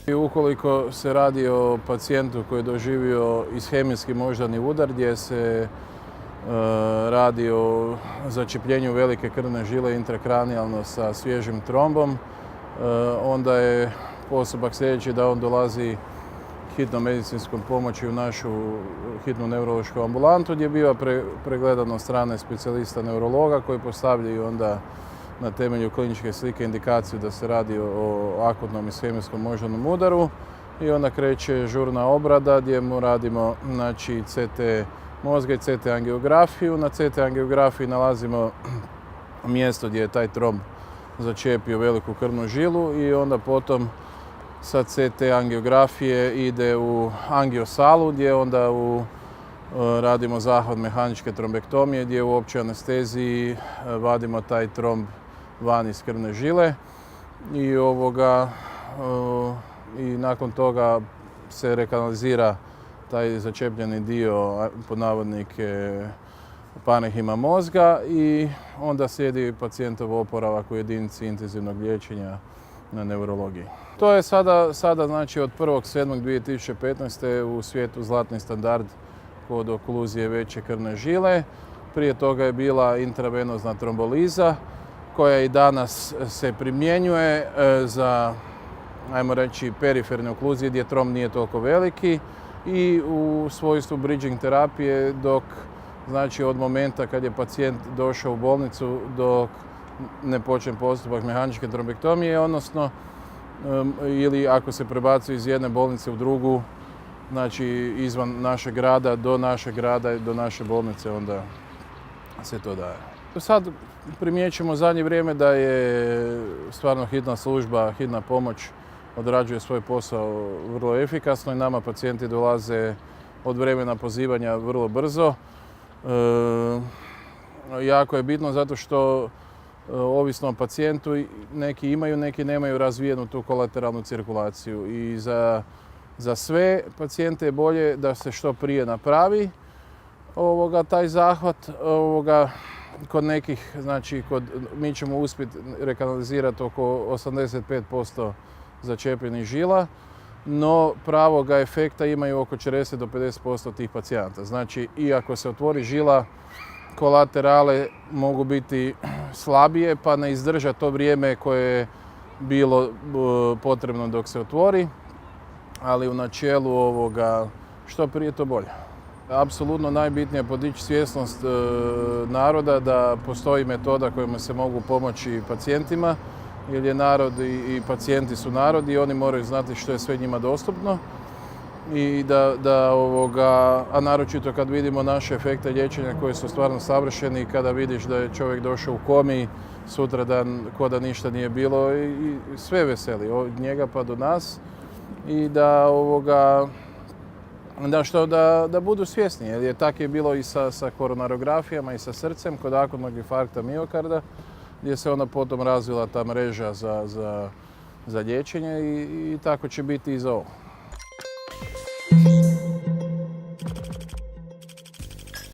I ukoliko se radi o pacijentu koji je doživio ishemijski moždani udar gdje se radi o začepljenju velike krvne žile intrakranijalno sa svježim trombom, onda je postupak sljedeći da on dolazi hitnom medicinskom pomoći u našu hitnu neurološku ambulantu gdje biva pregledan od strane specijalista neurologa koji postavljaju onda na temelju kliničke slike indikaciju da se radi o akutnom ishemijskom moždanom udaru i onda kreće žurna obrada gdje mu radimo CT mozga i CT angiografiju. Na CT angiografiji nalazimo mjesto gdje je taj tromb začepio veliku krvnu žilu i onda potom sa CT angiografije ide u angiosalu gdje onda radimo zahvat mehaničke trombektomije gdje u općoj anesteziji vadimo taj tromb van iz krvne žile i nakon toga se rekanalizira taj začepljeni dio pod navodnike parenhima mozga i onda slijedi pacijentov oporavak u jedinici intenzivnog liječenja na neurologiji. To je sada znači od 1.7.2015. u svijetu zlatni standard kod okluzije veće krvne žile. Prije toga je bila intravenozna tromboliza koja i danas se primjenjuje za, ajmo reći, periferne okluzije gdje tromb nije toliko veliki i u svojstvu bridging terapije dok, znači od momenta kad je pacijent došao u bolnicu dok ne počne postupak mehaničke trombektomije, odnosno ili ako se prebacuje iz jedne bolnice u drugu, znači izvan našeg grada do našeg grada i do naše bolnice, onda se to daje. Sad primjećujemo zadnje vrijeme da je stvarno hitna služba, hitna pomoć odrađuje svoj posao vrlo efikasno i nama pacijenti dolaze od vremena pozivanja vrlo brzo. Jako je bitno zato što ovisno o pacijentu neki imaju, neki nemaju razvijenu tu kolateralnu cirkulaciju i za sve pacijente je bolje da se što prije napravi taj zahvat. Kod nekih, znači mi ćemo uspjeti rekanalizirati oko 85% začepljenih žila, no pravoga efekta imaju oko 40 do 50% tih pacijenata. Znači, i ako se otvori žila, kolaterale mogu biti slabije pa ne izdrža to vrijeme koje je bilo potrebno dok se otvori, ali u načelu što prije to bolje. Apsolutno najbitnije je podići svjesnost naroda da postoji metoda kojima se mogu pomoći pacijentima, jer je narod i pacijenti su narod i oni moraju znati što je sve njima dostupno. I a naročito kad vidimo naše efekte liječenja koji su stvarno savršeni, kada vidiš da je čovjek došao u komi, sutradan ko da ništa nije bilo i sve veseli, od njega pa do nas. I da budu svjesni, jer tako je bilo i sa koronarografijama i sa srcem kod akutnog infarkta miokarda, gdje se onda potom razvila ta mreža za liječenje i tako će biti i za ovo.